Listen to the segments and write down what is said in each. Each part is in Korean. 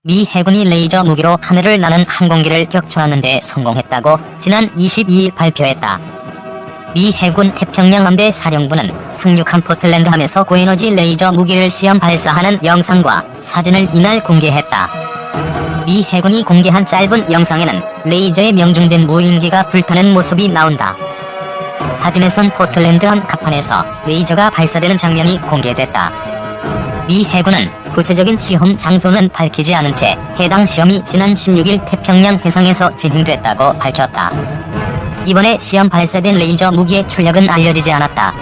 미 해군이 레이저 무기로 하늘을 나는 항공기를 격추하는 데 성공했다고 지난 22일 발표했다. 미 해군 태평양함대 사령부는 상륙한 포틀랜드함에서 고에너지 레이저 무기를 시험 발사하는 영상과 사진을 이날 공개했다. 미 해군이 공개한 짧은 영상에는 레이저에 명중된 무인기가 불타는 모습이 나온다. 사진에선 포틀랜드함 갑판에서 레이저가 발사되는 장면이 공개됐다. 미 해군은 구체적인 시험 장소는 밝히지 않은 채 해당 시험이 지난 16일 태평양 해상에서 진행됐다고 밝혔다. 이번에 시험 발사된 레이저 무기의 출력은 알려지지 않았다.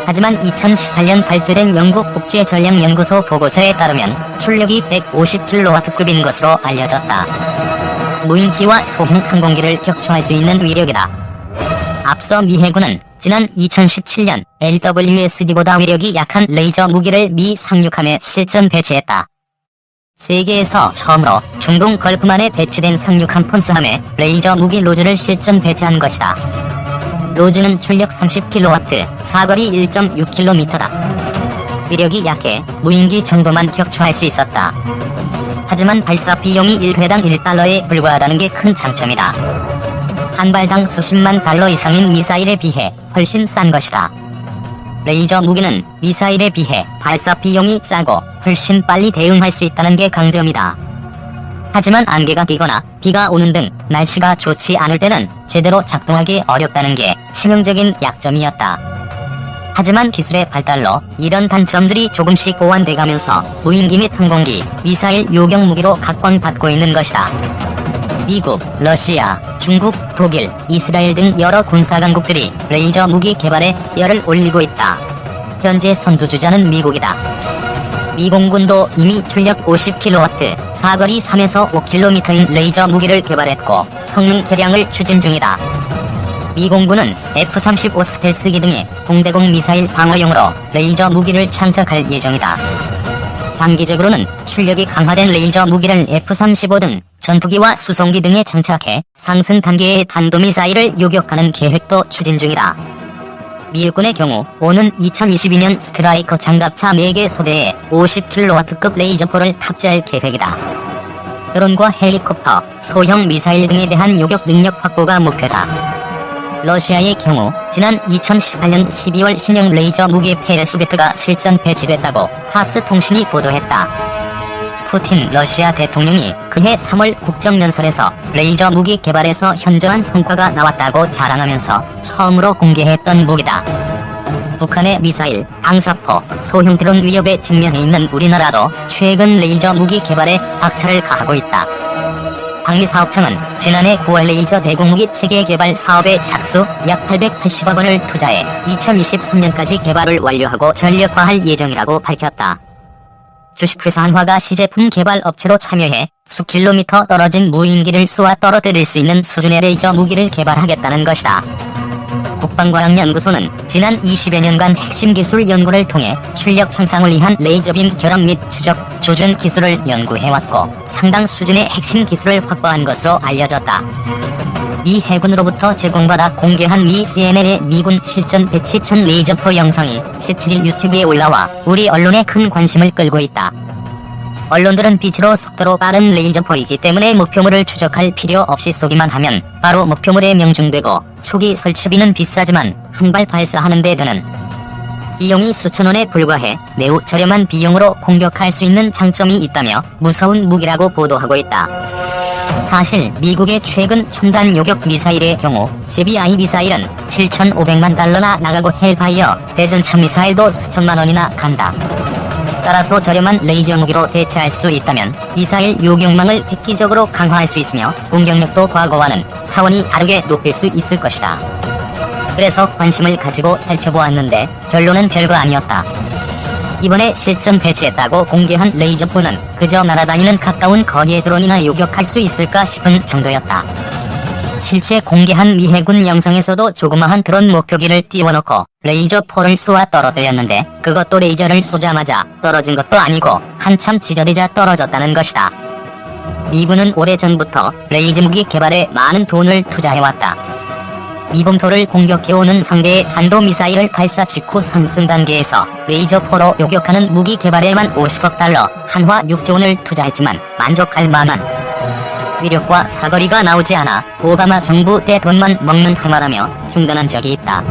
하지만 2018년 발표된 영국 국제전략연구소 보고서에 따르면 출력이 150kW급인 것으로 알려졌다. 무인기와 소형 항공기를 격추할 수 있는 위력이다. 앞서 미 해군은 지난 2017년 LWSD보다 위력이 약한 레이저 무기를 미 상륙함에 실전 배치했다. 세계에서 처음으로 중동 걸프만에 배치된 상륙함 폰스함에 레이저 무기 로즈를 실전 배치한 것이다. 로즈는 출력 30kW, 사거리 1.6km다. 위력이 약해 무인기 정도만 격추할 수 있었다. 하지만 발사 비용이 1회당 1달러에 불과하다는 게 큰 장점이다. 한 발당 수십만 달러 이상인 미사일에 비해 훨씬 싼 것이다. 레이저 무기는 미사일에 비해 발사 비용이 싸고 훨씬 빨리 대응할 수 있다는 게 강점이다. 하지만 안개가 끼거나 비가 오는 등 날씨가 좋지 않을 때는 제대로 작동하기 어렵다는 게 치명적인 약점이었다. 하지만 기술의 발달로 이런 단점들이 조금씩 보완돼가면서 무인기 및 항공기, 미사일 요격 무기로 각광받고 있는 것이다. 미국, 러시아, 중국, 독일, 이스라엘 등 여러 군사강국들이 레이저 무기 개발에 열을 올리고 있다. 현재 선두주자는 미국이다. 미 공군도 이미 출력 50kW, 사거리 3에서 5km인 레이저 무기를 개발했고 성능 개량을 추진 중이다. 미 공군은 F-35 스텔스기 등의 공대공 미사일 방어용으로 레이저 무기를 장착할 예정이다. 장기적으로는 출력이 강화된 레이저 무기를 F-35 등 전투기와 수송기 등에 장착해 상승 단계의 탄도미사일을 요격하는 계획도 추진 중이다. 미 육군의 경우 오는 2022년 스트라이커 장갑차 4개 소대에 50kW급 레이저포를 탑재할 계획이다. 드론과 헬리콥터, 소형 미사일 등에 대한 요격 능력 확보가 목표다. 러시아의 경우 지난 2018년 12월 신형 레이저 무기 페레스베트가 실전 배치됐다고 타스 통신이 보도했다. 푸틴 러시아 대통령이 그해 3월 국정연설에서 레이저 무기 개발에서 현저한 성과가 나왔다고 자랑하면서 처음으로 공개했던 무기다. 북한의 미사일, 방사포, 소형 드론 위협에 직면해 있는 우리나라도 최근 레이저 무기 개발에 박차를 가하고 있다. 방위사업청은 지난해 9월 레이저 대공무기 체계 개발 사업에 착수 약 880억 원을 투자해 2023년까지 개발을 완료하고 전력화할 예정이라고 밝혔다. 주식회사 한화가 시제품 개발 업체로 참여해 수 킬로미터 떨어진 무인기를 쏘아 떨어뜨릴 수 있는 수준의 레이저 무기를 개발하겠다는 것이다. 국방과학연구소는 지난 20여 년간 핵심 기술 연구를 통해 출력 향상을 위한 레이저빔 결합 및 추적, 조준 기술을 연구해왔고 상당 수준의 핵심 기술을 확보한 것으로 알려졌다. 미 해군으로부터 제공받아 공개한 미 CNN의 미군 실전 배치천 레이저포 영상이 17일 유튜브에 올라와 우리 언론에 큰 관심을 끌고 있다. 언론들은 빛으로 속도로 빠른 레이저포이기 때문에 목표물을 추적할 필요 없이 쏘기만 하면 바로 목표물에 명중되고 초기 설치비는 비싸지만 한 발 발사하는 데 드는 비용이 수천원에 불과해 매우 저렴한 비용으로 공격할 수 있는 장점이 있다며 무서운 무기라고 보도하고 있다. 사실 미국의 최근 첨단 요격 미사일의 경우 GBI 미사일은 7,500만 달러나 나가고 헬파이어 대전차 미사일도 수천만 원이나 간다. 따라서 저렴한 레이저 무기로 대체할 수 있다면 미사일 요격망을 획기적으로 강화할 수 있으며 공격력도 과거와는 차원이 다르게 높일 수 있을 것이다. 그래서 관심을 가지고 살펴보았는데 결론은 별거 아니었다. 이번에 실전 배치했다고 공개한 레이저포는 그저 날아다니는 가까운 거리의 드론이나 요격할 수 있을까 싶은 정도였다. 실제 공개한 미 해군 영상에서도 조그마한 드론 목표기를 띄워놓고 레이저포를 쏘아 떨어뜨렸는데 그것도 레이저를 쏘자마자 떨어진 것도 아니고 한참 지저대자 떨어졌다는 것이다. 미군은 오래전부터 레이저 무기 개발에 많은 돈을 투자해왔다. 미봉토를 공격해오는 상대의 탄도미사일을 발사 직후 상승 단계에서 레이저포로 요격하는 무기 개발에만 50억 달러, 한화 6조 원을 투자했지만 만족할 만한 위력과 사거리가 나오지 않아 오바마 정부 때 돈만 먹는 하마라며 중단한 적이 있다.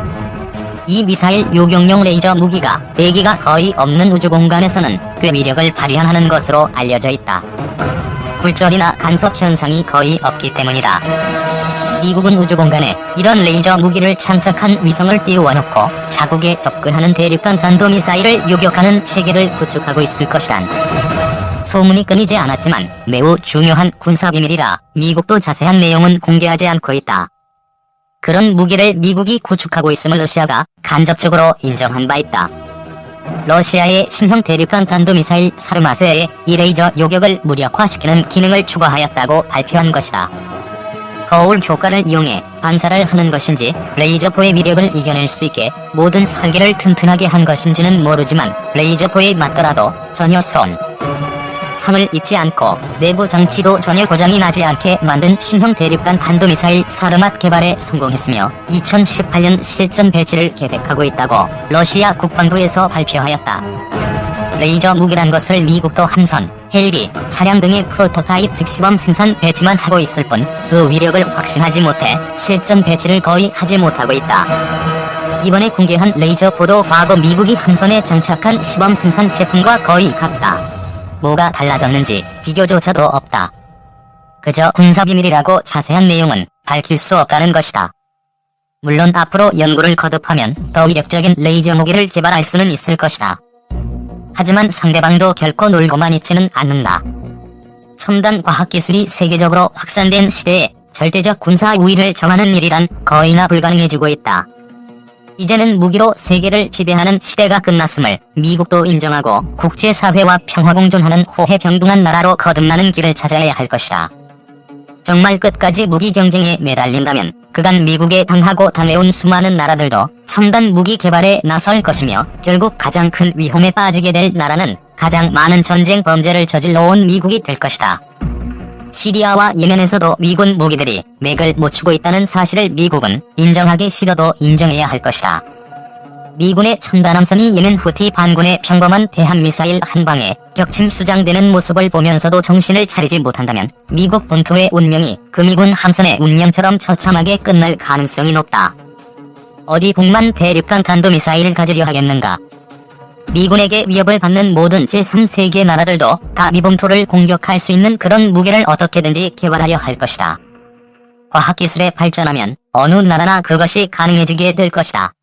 이 미사일 요격용 레이저 무기가 대기가 거의 없는 우주 공간에서는 꽤 위력을 발휘하는 것으로 알려져 있다. 굴절이나 간섭 현상이 거의 없기 때문이다. 미국은 우주 공간에 이런 레이저 무기를 장착한 위성을 띄워놓고 자국에 접근하는 대륙간 탄도미사일을 요격하는 체계를 구축하고 있을 것이란 소문이 끊이지 않았지만 매우 중요한 군사비밀이라 미국도 자세한 내용은 공개하지 않고 있다. 그런 무기를 미국이 구축하고 있음을 러시아가 간접적으로 인정한 바 있다. 러시아의 신형 대륙간 탄도미사일 사르마세에 이 레이저 요격을 무력화시키는 기능을 추가하였다고 발표한 것이다. 거울 효과를 이용해 반사를 하는 것인지 레이저포의 위력을 이겨낼 수 있게 모든 설계를 튼튼하게 한 것인지는 모르지만 레이저포에 맞더라도 전혀 손상을 입지 않고 내부 장치도 전혀 고장이 나지 않게 만든 신형 대륙간 탄도미사일 사르맛 개발에 성공했으며 2018년 실전 배치를 계획하고 있다고 러시아 국방부에서 발표하였다. 레이저 무기란 것을 미국도 함선, 헬기, 차량 등의 프로토타입 즉 시범 생산 배치만 하고 있을 뿐 그 위력을 확신하지 못해 실전 배치를 거의 하지 못하고 있다. 이번에 공개한 레이저포도 과거 미국이 함선에 장착한 시범 생산 제품과 거의 같다. 뭐가 달라졌는지 비교조차도 없다. 그저 군사비밀이라고 자세한 내용은 밝힐 수 없다는 것이다. 물론 앞으로 연구를 거듭하면 더 위력적인 레이저 무기를 개발할 수는 있을 것이다. 하지만 상대방도 결코 놀고만 있지는 않는다. 첨단 과학기술이 세계적으로 확산된 시대에 절대적 군사 우위를 정하는 일이란 거의나 불가능해지고 있다. 이제는 무기로 세계를 지배하는 시대가 끝났음을 미국도 인정하고 국제사회와 평화공존하는 호혜병등한 나라로 거듭나는 길을 찾아야 할 것이다. 정말 끝까지 무기 경쟁에 매달린다면 그간 미국에 당하고 당해온 수많은 나라들도 첨단 무기 개발에 나설 것이며 결국 가장 큰 위험에 빠지게 될 나라는 가장 많은 전쟁 범죄를 저질러온 미국이 될 것이다. 시리아와 예멘에서도 미군 무기들이 맥을 못 추고 있다는 사실을 미국은 인정하기 싫어도 인정해야 할 것이다. 미군의 첨단 함선이 예멘 후티 반군의 평범한 대한미사일 한 방에 격침 수장되는 모습을 보면서도 정신을 차리지 못한다면 미국 본토의 운명이 그 미군 함선의 운명처럼 처참하게 끝날 가능성이 높다. 어디 북만 대륙간 탄도미사일을 가지려 하겠는가? 미군에게 위협을 받는 모든 제3세계 나라들도 다 미봉토를 공격할 수 있는 그런 무기를 어떻게든지 개발하려 할 것이다. 과학기술에 발전하면 어느 나라나 그것이 가능해지게 될 것이다.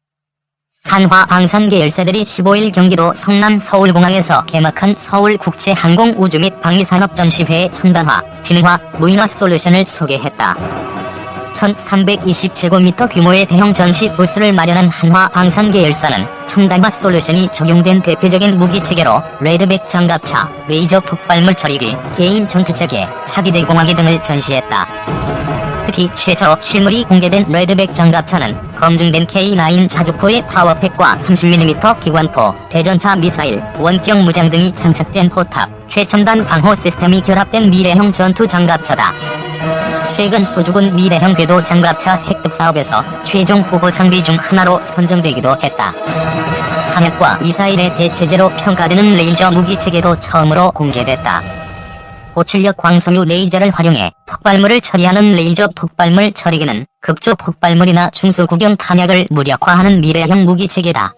한화 방산계 열사들이 15일 경기도 성남 서울공항에서 개막한 서울국제항공우주 및 방위산업전시회의 첨단화, 지능화, 무인화 솔루션을 소개했다. 1320제곱미터 규모의 대형 전시 부스를 마련한 한화 방산계 열사는 첨단화 솔루션이 적용된 대표적인 무기체계로 레드백 장갑차, 레이저 폭발물 처리기, 개인 전투체계, 차기대공화기 등을 전시했다. 특히 최초 실물이 공개된 레드백 장갑차는 검증된 K9 자주포의 파워팩과 30mm 기관포, 대전차 미사일, 원격 무장 등이 장착된 포탑, 최첨단 방호 시스템이 결합된 미래형 전투 장갑차다. 최근 호주군 미래형 궤도 장갑차 획득 사업에서 최종 후보 장비 중 하나로 선정되기도 했다. 함약과 미사일의 대체제로 평가되는 레이저 무기체계도 처음으로 공개됐다. 고출력 광섬유 레이저를 활용해 폭발물을 처리하는 레이저 폭발물 처리기는 극초 폭발물이나 중소구경 탄약을 무력화하는 미래형 무기체계다.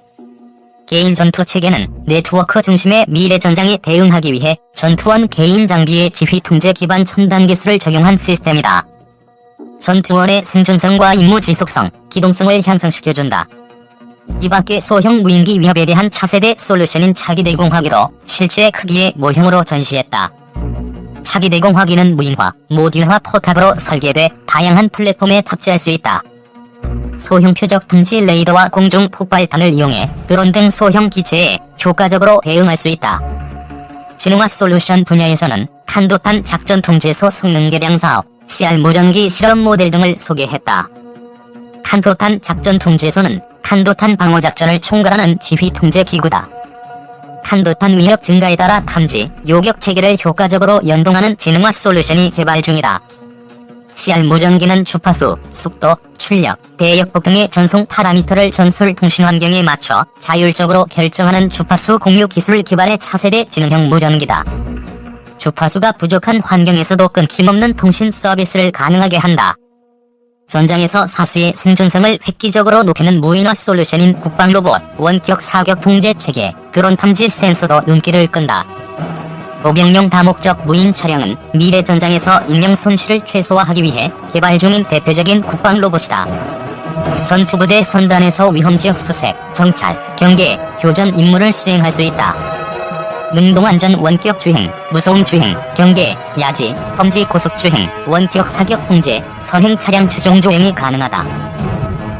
개인 전투체계는 네트워크 중심의 미래 전장에 대응하기 위해 전투원 개인 장비의 지휘 통제 기반 첨단 기술을 적용한 시스템이다. 전투원의 생존성과 임무 지속성, 기동성을 향상시켜준다. 이밖에 소형 무인기 위협에 대한 차세대 솔루션인 차기대공화기도 실제 크기의 모형으로 전시했다. 차기대공화기는 무인화, 모듈화 포탑으로 설계돼 다양한 플랫폼에 탑재할 수 있다. 소형 표적 탐지 레이더와 공중 폭발탄을 이용해 드론 등 소형 기체에 효과적으로 대응할 수 있다. 지능화 솔루션 분야에서는 탄도탄 작전 통제소 성능 개량 사업, CR 무전기 실험 모델 등을 소개했다. 탄도탄 작전 통제소는 탄도탄 방어 작전을 총괄하는 지휘 통제 기구다. 탄도탄 위협 증가에 따라 탐지, 요격 체계를 효과적으로 연동하는 지능화 솔루션이 개발 중이다. CR 무전기는 주파수, 속도, 출력, 대역폭 등의 전송 파라미터를 전술 통신 환경에 맞춰 자율적으로 결정하는 주파수 공유 기술 기반의 차세대 지능형 무전기다. 주파수가 부족한 환경에서도 끊김없는 통신 서비스를 가능하게 한다. 전장에서 사수의 생존성을 획기적으로 높이는 무인화 솔루션인 국방로봇, 원격 사격 통제체계, 드론 탐지 센서도 눈길을 끈다. 보병용 다목적 무인 차량은 미래 전장에서 인명 손실을 최소화하기 위해 개발 중인 대표적인 국방 로봇이다. 전투부대 선단에서 위험지역 수색, 정찰, 경계, 교전 임무를 수행할 수 있다. 능동안전 원격 주행, 무소음 주행, 경계, 야지, 험지 고속 주행, 원격 사격 통제, 선행 차량 추종 조행이 가능하다.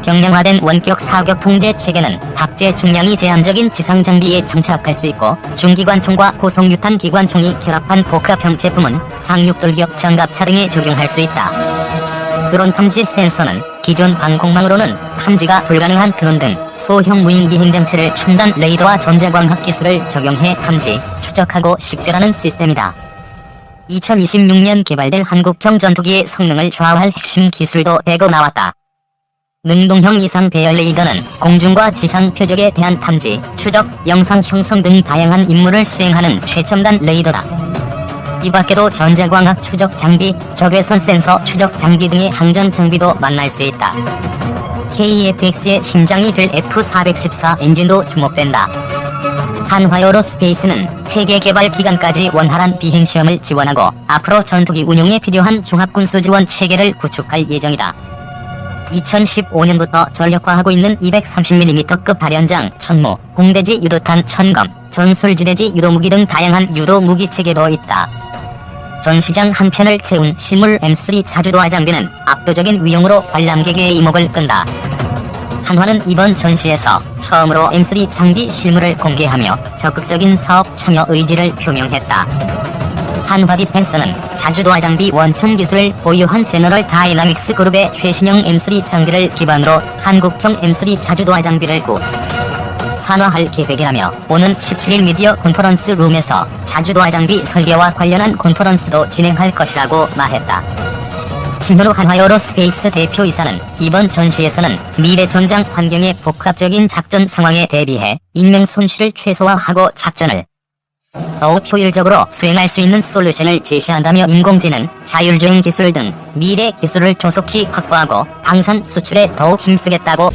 경량화된 원격 사격 통제 체계는 탑재 중량이 제한적인 지상 장비에 장착할 수 있고 중기관총과 고속유탄 기관총이 결합한 복합형 제품은 상륙 돌격 장갑차 등에 적용할 수 있다. 드론 탐지 센서는 기존 방공망으로는 탐지가 불가능한 드론 등 소형 무인 비행장치를 첨단 레이더와 전자광학 기술을 적용해 탐지, 추적하고 식별하는 시스템이다. 2026년 개발될 한국형 전투기의 성능을 좌우할 핵심 기술도 대거 나왔다. 능동형 이상 배열 레이더는 공중과 지상 표적에 대한 탐지, 추적, 영상 형성 등 다양한 임무를 수행하는 최첨단 레이더다. 이 밖에도 전자광학 추적 장비, 적외선 센서 추적 장비 등의 항전 장비도 만날 수 있다. KF-X의 심장이 될 F-414 엔진도 주목된다. 한화에어로스페이스는 체계 개발 기간까지 원활한 비행 시험을 지원하고 앞으로 전투기 운용에 필요한 종합군수 지원 체계를 구축할 예정이다. 2015년부터 전력화하고 있는 230mm급 발연장, 천무, 공대지 유도탄, 천검, 전술지대지 유도무기 등 다양한 유도무기 체계도 있다. 전시장 한 편을 채운 실물 M3 자주도화 장비는 압도적인 위용으로 관람객의 이목을 끈다. 한화는 이번 전시에서 처음으로 M3 장비 실물을 공개하며 적극적인 사업 참여 의지를 표명했다. 한화 디펜스는 자주도화 장비 원천 기술을 보유한 제너럴 다이나믹스 그룹의 최신형 M3 장비를 기반으로 한국형 M3 자주도화 장비를 산화할 계획이라며 오는 17일 미디어 컨퍼런스 룸에서 자주도화 장비 설계와 관련한 컨퍼런스도 진행할 것이라고 말했다. 신현우 한화에어로스페이스 대표이사는 이번 전시에서는 미래 전장 환경의 복합적인 작전 상황에 대비해 인명 손실을 최소화하고 작전을 더욱 효율적으로 수행할 수 있는 솔루션을 제시한다며 인공지능, 자율주행 기술 등 미래 기술을 조속히 확보하고 방산 수출에 더욱 힘쓰겠다고